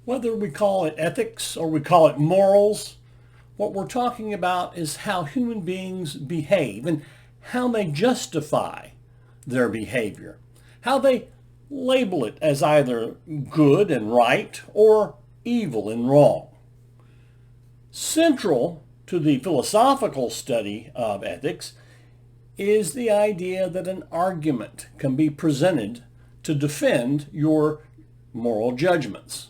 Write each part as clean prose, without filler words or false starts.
Whether we call it ethics or we call it morals, what we're talking about is how human beings behave and how they justify their behavior, how they label it as either good and right or evil and wrong. Central to the philosophical study of ethics is the idea that an argument can be presented to defend your moral judgments.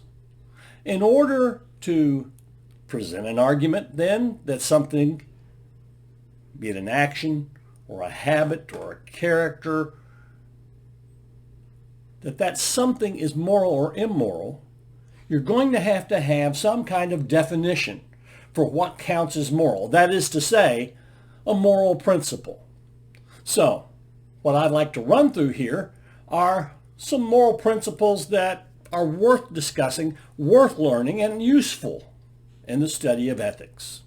In order to present an argument, then, that something, be it an action or a habit or a character, that something is moral or immoral, you're going to have some kind of definition for what counts as moral. That is to say, a moral principle. So, what I'd like to run through here are some moral principles that are worth discussing, worth learning, and useful in the study of ethics.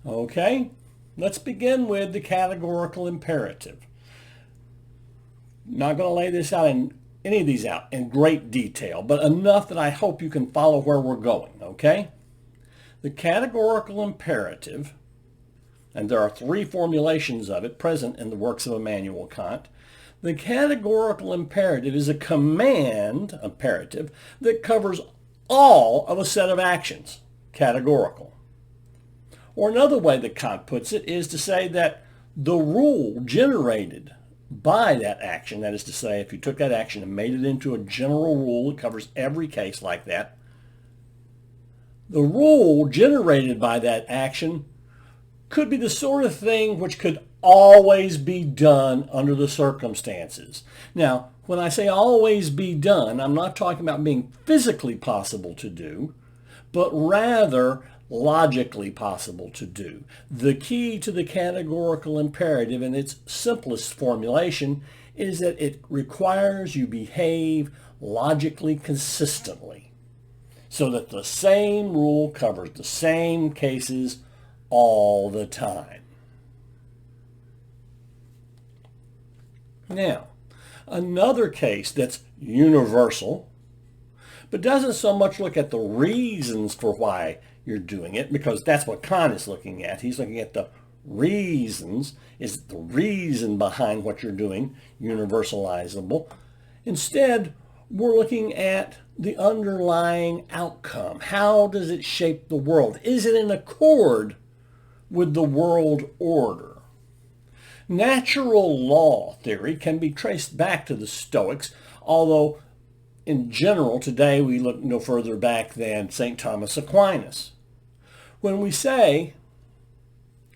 Okay, let's begin with the categorical imperative. Not going to lay this out in any of these out in great detail, but enough that I hope you can follow where we're going, okay? The categorical imperative, and there are three formulations of it present in the works of Immanuel Kant. The categorical imperative is a command imperative that covers all of a set of actions, categorical. Or another way that Kant puts it is to say that the rule generated by that action, that is to say, if you took that action and made it into a general rule that covers every case like that, the rule generated by that action could be the sort of thing which could always be done under the circumstances. Now, when I say always be done, I'm not talking about being physically possible to do, but rather logically possible to do. The key to the categorical imperative in its simplest formulation is that it requires you behave logically consistently so that the same rule covers the same cases all the time. Now, another case that's universal, but doesn't so much look at the reasons for why you're doing it, because that's what Kant is looking at. He's looking at the reasons. Is the reason behind what you're doing universalizable? Instead, we're looking at the underlying outcome. How does it shape the world? Is it in accord with the world order? Natural law theory can be traced back to the Stoics, although in general today we look no further back than St. Thomas Aquinas. When we say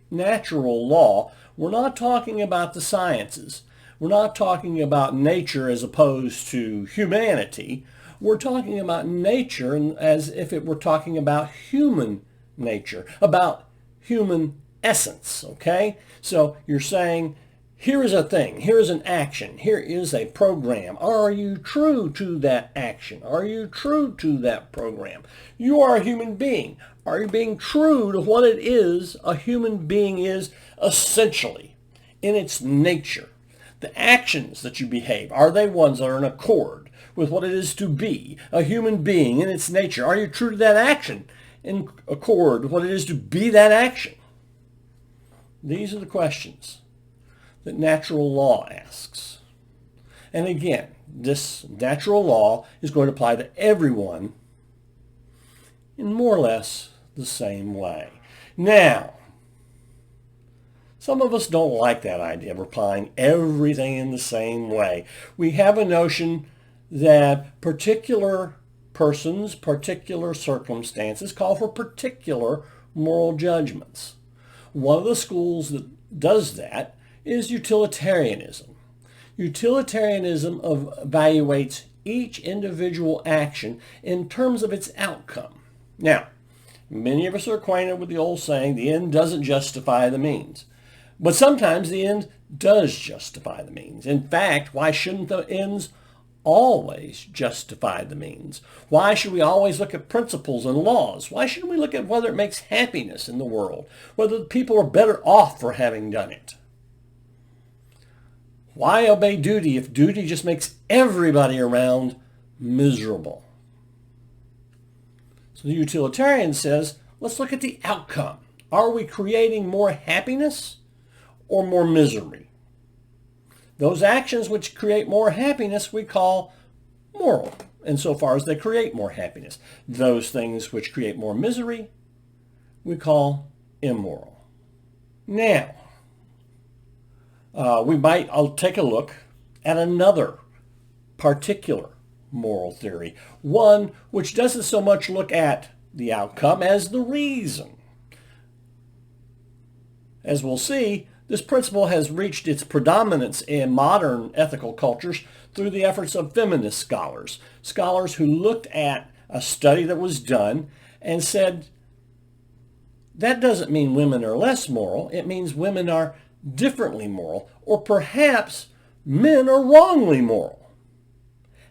natural law, we're not talking about the sciences. We're not talking about nature as opposed to humanity. We're talking about nature as if it were talking about human nature, about human essence, okay? So you're saying, here is a thing, here is an action, here is a program. Are you true to that action? Are you true to that program? You are a human being. Are you being true to what it is a human being is essentially in its nature? The actions that you behave, are they ones that are in accord with what it is to be a human being in its nature? Are you true to that action in accord with what it is to be that action? These are the questions that natural law asks. And again, this natural law is going to apply to everyone in more or less the same way. Now, some of us don't like that idea of applying everything in the same way. We have a notion that particular persons, particular circumstances call for particular moral judgments. One of the schools that does that is utilitarianism. Utilitarianism evaluates each individual action in terms of its outcome. Now, many of us are acquainted with the old saying, the end doesn't justify the means. But sometimes the end does justify the means. In fact, why shouldn't the ends always justify the means? Why should we always look at principles and laws? Why shouldn't we look at whether it makes happiness in the world? Whether the people are better off for having done it? Why obey duty if duty just makes everybody around miserable? So the utilitarian says, let's look at the outcome. Are we creating more happiness or more misery? Those actions which create more happiness we call moral, insofar as they create more happiness. Those things which create more misery we call immoral. Now, I'll take a look at another particular moral theory, one which doesn't so much look at the outcome as the reason. As we'll see, this principle has reached its predominance in modern ethical cultures through the efforts of feminist scholars, scholars who looked at a study that was done and said, that doesn't mean women are less moral, it means women are differently moral, or perhaps men are wrongly moral.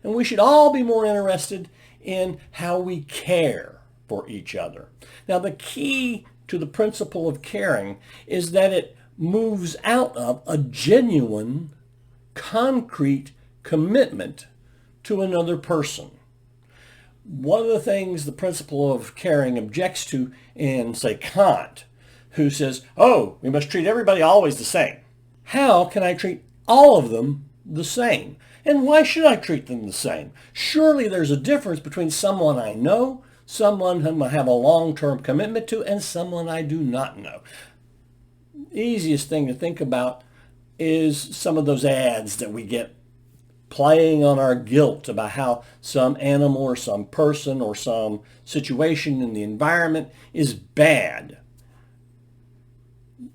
And we should all be more interested in how we care for each other. Now, the key to the principle of caring is that it moves out of a genuine, concrete commitment to another person. One of the things the principle of caring objects to in, say, Kant, who says, oh, we must treat everybody always the same. How can I treat all of them the same? And why should I treat them the same? Surely there's a difference between someone I know, someone whom I have a long-term commitment to, and someone I do not know. The easiest thing to think about is some of those ads that we get playing on our guilt about how some animal or some person or some situation in the environment is bad.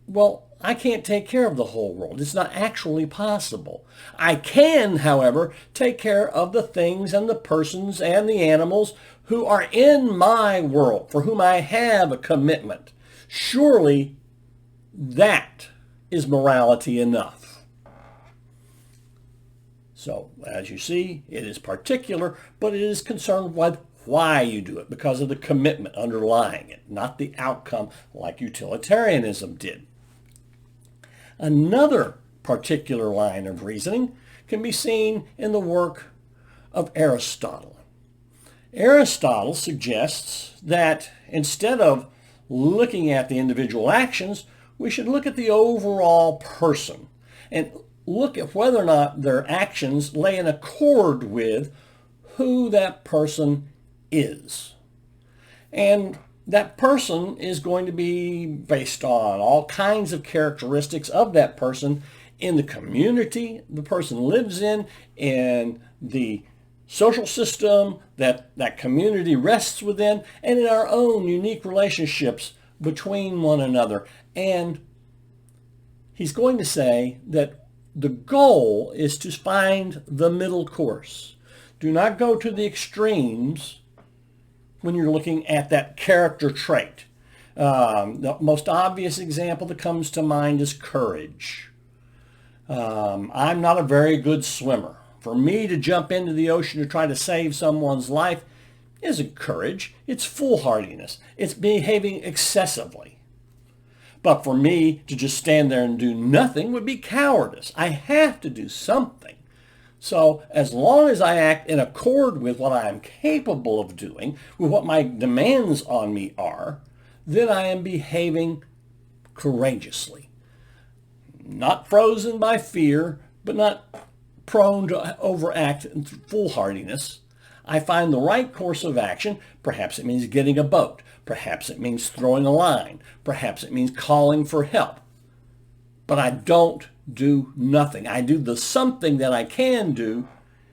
Well, I can't take care of the whole world. It's not actually possible. I can, however, take care of the things and the persons and the animals who are in my world, for whom I have a commitment. Surely that is morality enough. So, as you see, it is particular, but it is concerned with why you do it, because of the commitment underlying it, not the outcome like utilitarianism did. Another particular line of reasoning can be seen in the work of Aristotle. Aristotle suggests that instead of looking at the individual actions, we should look at the overall person and look at whether or not their actions lay in accord with who that person is. And that person is going to be based on all kinds of characteristics of that person in the community the person lives in the social system that that community rests within, and in our own unique relationships between one another. And he's going to say that the goal is to find the middle course. Do not go to the extremes when you're looking at that character trait. The most obvious example that comes to mind is courage. I'm not a very good swimmer. For me to jump into the ocean to try to save someone's life isn't courage. It's foolhardiness. It's behaving excessively. But for me to just stand there and do nothing would be cowardice. I have to do something. So as long as I act in accord with what I am capable of doing, with what my demands on me are, then I am behaving courageously. Not frozen by fear, but not prone to overact and foolhardiness. I find the right course of action. Perhaps it means getting a boat. Perhaps it means throwing a line. Perhaps it means calling for help. But I don't do nothing. I do the something that I can do,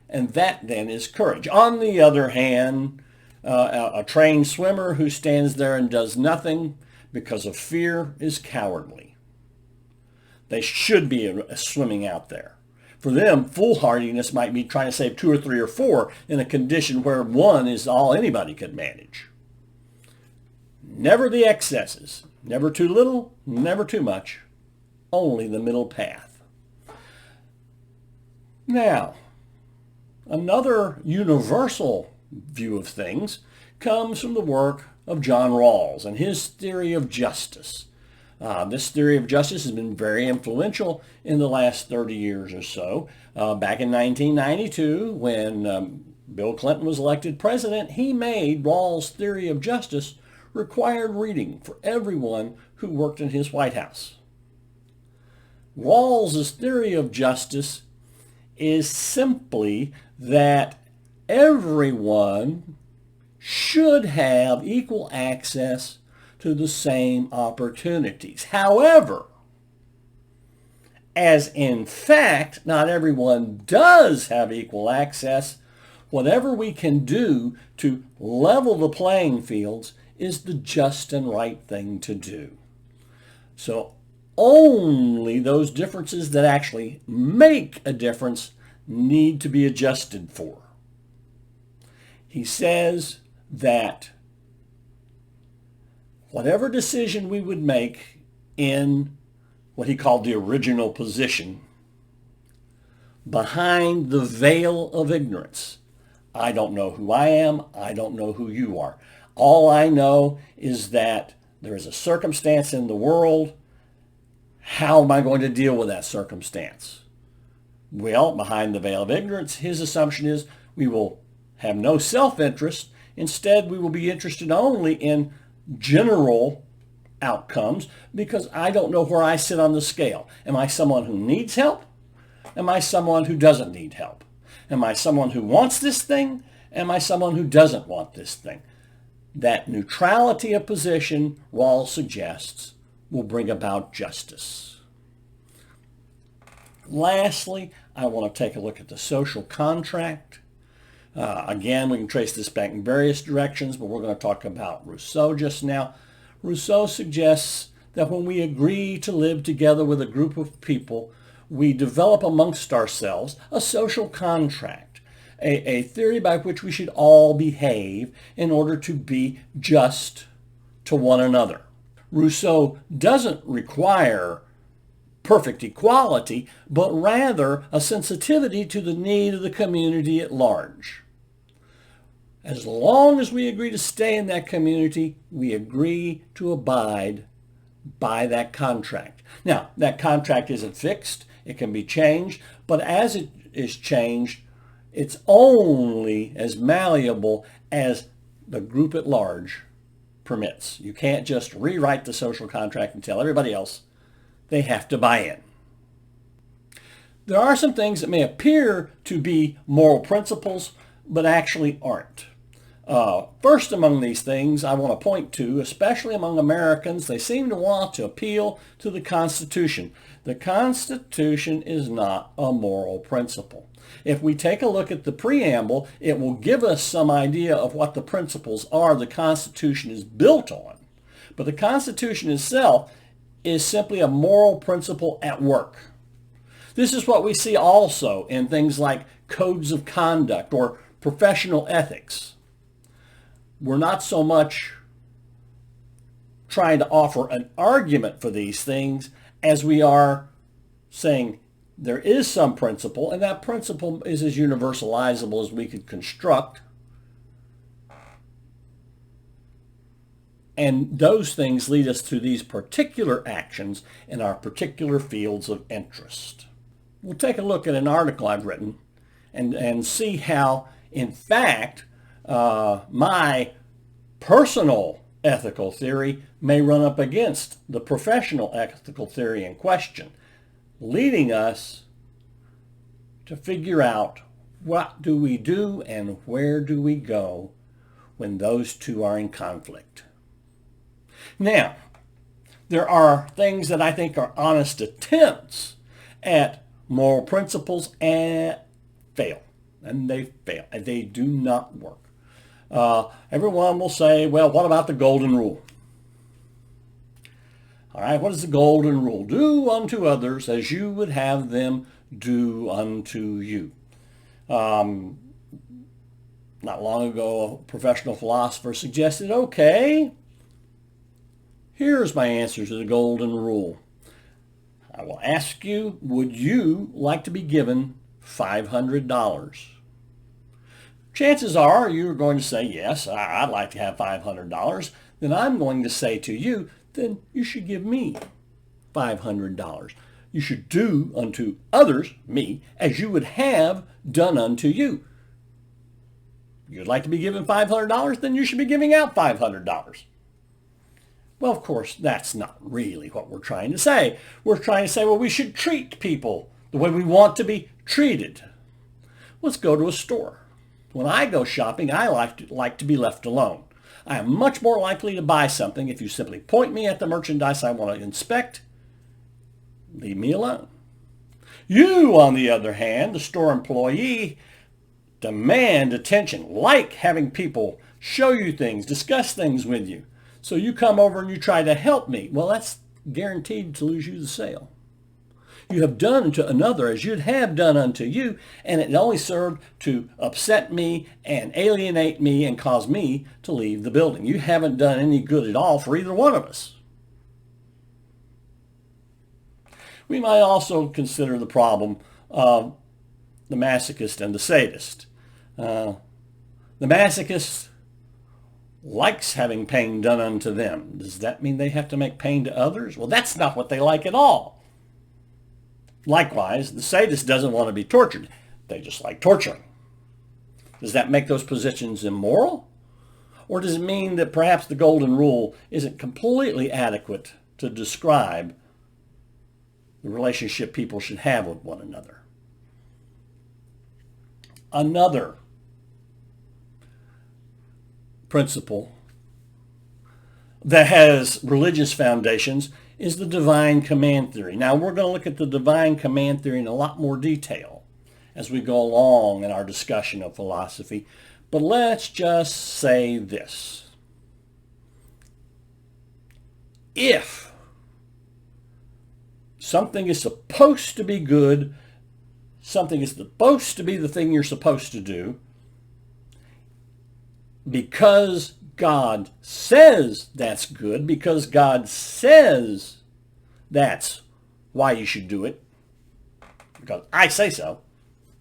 and that then is courage. On the other hand, a trained swimmer who stands there and does nothing because of fear is cowardly. They should be swimming out there. For them, foolhardiness might be trying to save 2 or 3 or 4 in a condition where 1 is all anybody could manage. Never the excesses. Never too little, never too much. Only the middle path. Now, another universal view of things comes from the work of John Rawls and his theory of justice. This theory of justice has been very influential in the last 30 years or so. Back in 1992, when Bill Clinton was elected president, he made Rawls' theory of justice required reading for everyone who worked in his White House. Rawls' theory of justice is simply that everyone should have equal access to the same opportunities. However, as in fact not everyone does have equal access, whatever we can do to level the playing fields is the just and right thing to do. So only those differences that actually make a difference need to be adjusted for. He says that whatever decision we would make in what he called the original position, behind the veil of ignorance, I don't know who I am, I don't know who you are. All I know is that there is a circumstance in the world. How am I going to deal with that circumstance? Well, behind the veil of ignorance, his assumption is we will have no self-interest. Instead, we will be interested only in general outcomes because I don't know where I sit on the scale. Am I someone who needs help? Am I someone who doesn't need help? Am I someone who wants this thing? Am I someone who doesn't want this thing? That neutrality of position, Rawls suggests, will bring about justice. Lastly, I want to take a look at the social contract. Again, we can trace this back in various directions, but we're going to talk about Rousseau just now. Rousseau suggests that when we agree to live together with a group of people, we develop amongst ourselves a social contract, a theory by which we should all behave in order to be just to one another. Rousseau doesn't require perfect equality, but rather a sensitivity to the need of the community at large. As long as we agree to stay in that community, we agree to abide by that contract. Now, that contract isn't fixed. It can be changed, but as it is changed, it's only as malleable as the group at large permits. You can't just rewrite the social contract and tell everybody else they have to buy in. There are some things that may appear to be moral principles, but actually aren't. First among these things I want to point to, especially among Americans, they seem to want to appeal to the Constitution. The Constitution is not a moral principle. If we take a look at the preamble, it will give us some idea of what the principles are the Constitution is built on. But the Constitution itself is simply a moral principle at work. This is what we see also in things like codes of conduct or professional ethics. We're not so much trying to offer an argument for these things as we are saying there is some principle, and that principle is as universalizable as we could construct. And those things lead us to these particular actions in our particular fields of interest. We'll take a look at an article I've written and see how, in fact, my personal ethical theory may run up against the professional ethical theory in question, leading us to figure out what do we do and where do we go when those two are in conflict. Now, there are things that I think are honest attempts at moral principles and fail. And they fail. And they do not work. Everyone will say, well, what about the golden rule? All right, what is the golden rule? Do unto others as you would have them do unto you. Not long ago, a professional philosopher suggested, okay, here's my answer to the golden rule. I will ask you, would you like to be given $500? Chances are you're going to say, yes, I'd like to have $500. Then I'm going to say to you, then you should give me $500. You should do unto others, me, as you would have done unto you. You'd like to be given $500, then you should be giving out $500. Well, of course, that's not really what we're trying to say. We're trying to say, well, we should treat people the way we want to be treated. Let's go to a store. When I go shopping, I like to be left alone. I am much more likely to buy something if you simply point me at the merchandise I want to inspect. Leave me alone. You, on the other hand, the store employee, demand attention, like having people show you things, discuss things with you. So you come over and you try to help me. Well, that's guaranteed to lose you the sale. You have done unto another as you'd have done unto you, and it only served to upset me and alienate me and cause me to leave the building. You haven't done any good at all for either one of us. We might also consider the problem of the masochist and the sadist. The masochist likes having pain done unto them. Does that mean they have to make pain to others? Well, that's not what they like at all. Likewise, the sadist doesn't want to be tortured. They just like torturing. Does that make those positions immoral? Or does it mean that perhaps the golden rule isn't completely adequate to describe the relationship people should have with one another? Another principle that has religious foundations is the divine command theory. Now, we're going to look at the divine command theory in a lot more detail as we go along in our discussion of philosophy, but let's just say this. If something is supposed to be good, something is supposed to be the thing you're supposed to do, because God says that's good, because God says that's why you should do it, because I say so,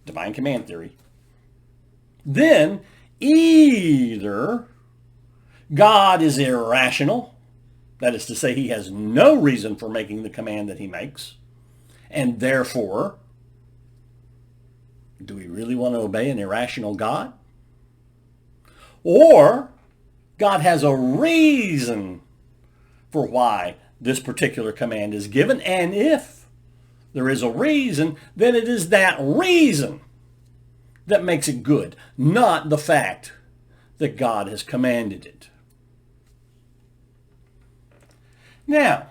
divine command theory, then either God is irrational, that is to say he has no reason for making the command that he makes, and therefore, do we really want to obey an irrational God? Or God has a reason for why this particular command is given, and if there is a reason, then it is that reason that makes it good, not the fact that God has commanded it. Now,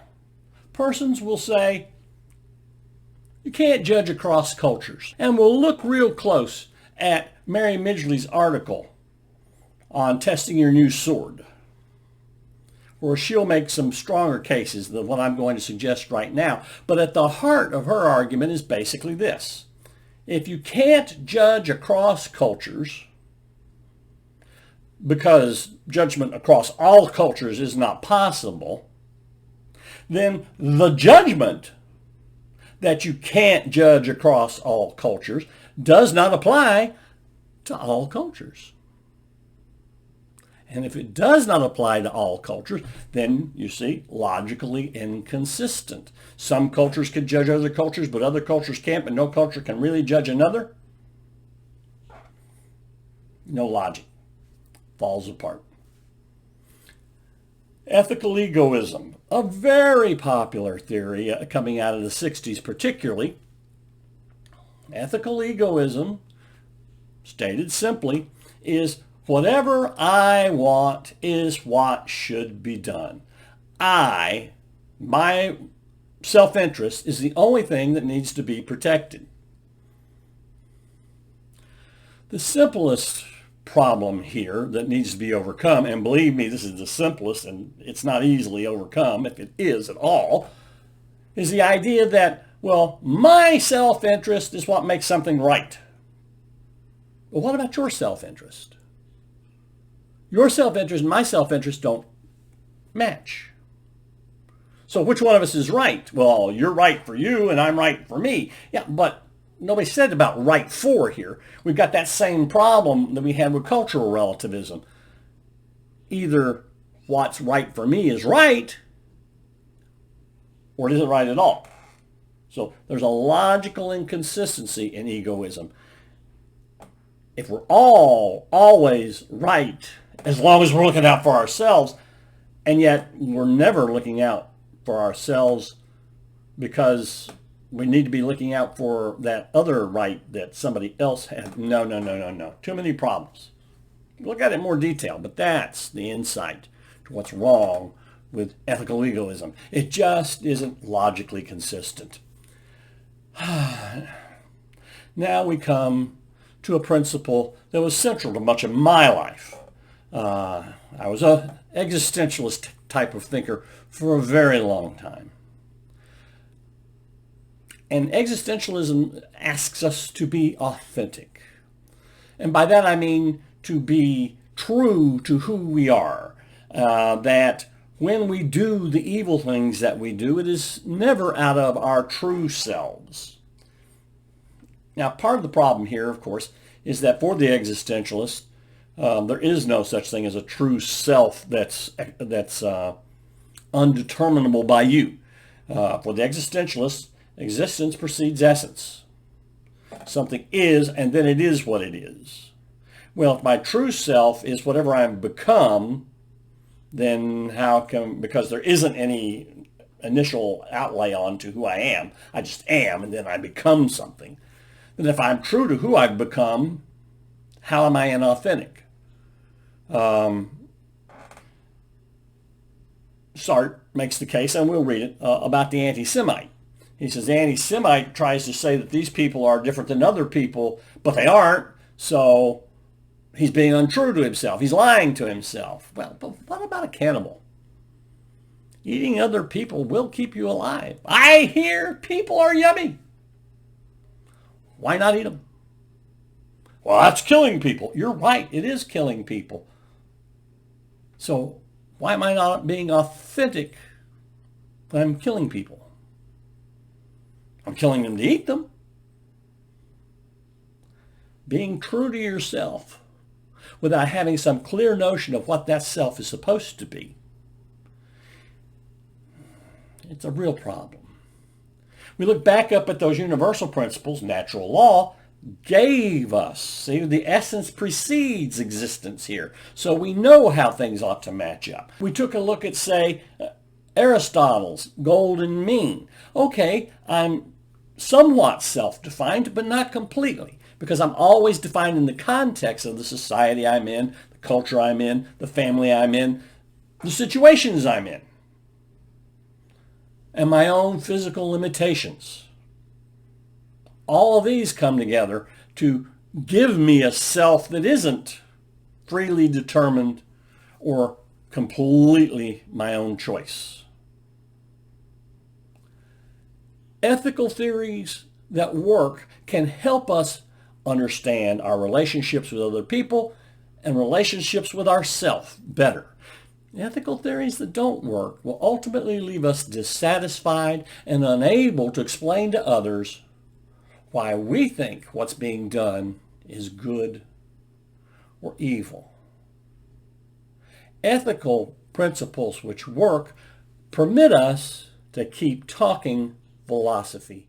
persons will say, you can't judge across cultures. And we'll look real close at Mary Midgley's article on testing your new sword, where she'll make some stronger cases than what I'm going to suggest right now. But at the heart of her argument is basically this. If you can't judge across cultures, because judgment across all cultures is not possible, then the judgment that you can't judge across all cultures does not apply to all cultures. And if it does not apply to all cultures, then, you see, logically inconsistent. Some cultures can judge other cultures, but other cultures can't, but no culture can really judge another. No logic. Falls apart. Ethical egoism, a very popular theory coming out of the 60s particularly. Ethical egoism, stated simply, is whatever I want is what should be done. My self-interest is the only thing that needs to be protected. The simplest problem here that needs to be overcome, and believe me, this is the simplest and it's not easily overcome if it is at all, is the idea that, well, my self-interest is what makes something right. Well, what about your self-interest? Your self-interest and my self-interest don't match. So which one of us is right? Well, you're right for you and I'm right for me. Yeah, but nobody said about right for here. We've got that same problem that we had with cultural relativism. Either what's right for me is right, or it isn't right at all. So there's a logical inconsistency in egoism. if we're all always right, as long as we're looking out for ourselves, and yet we're never looking out for ourselves because we need to be looking out for that other right that somebody else had. No, no, no, no, no. Too many problems. Look at it in more detail, but that's the insight to what's wrong with ethical egoism. It just isn't logically consistent. Now we come to a principle that was central to much of my life. I was an existentialist type of thinker for a very long time. And existentialism asks us to be authentic. And by that I mean to be true to who we are. That when we do the evil things that we do, it is never out of our true selves. Now, part of the problem here, of course, is that for the existentialist, there is no such thing as a true self that's undeterminable by you. For the existentialist, existence precedes essence. Something is, and then it is what it is. Well, if my true self is whatever I've become, then how come, because there isn't any initial outlay on to who I am, I just am, and then I become something. Then if I'm true to who I've become, how am I inauthentic? Sartre makes the case, and we'll read it, about the anti-Semite. He says the anti-Semite tries to say that these people are different than other people, but they aren't, so he's being untrue to himself. He's lying to himself. Well, but what about a cannibal? Eating other people will keep you alive. I hear people are yummy. Why not eat them? Well, that's killing people. You're right. It is killing people. So why am I not being authentic when I'm killing people? I'm killing them to eat them. Being true to yourself without having some clear notion of what that self is supposed to be, it's a real problem. We look back up at those universal principles. Natural law gave us, see, the essence precedes existence here. So we know how things ought to match up. We took a look at, say, Aristotle's golden mean. Okay, I'm somewhat self-defined, but not completely, because I'm always defined in the context of the society I'm in, the culture I'm in, the family I'm in, the situations I'm in, and my own physical limitations. All of these come together to give me a self that isn't freely determined or completely my own choice. Ethical theories that work can help us understand our relationships with other people and relationships with ourselves better. Ethical theories that don't work will ultimately leave us dissatisfied and unable to explain to others why we think what's being done is good or evil. Ethical principles which work permit us to keep talking philosophy.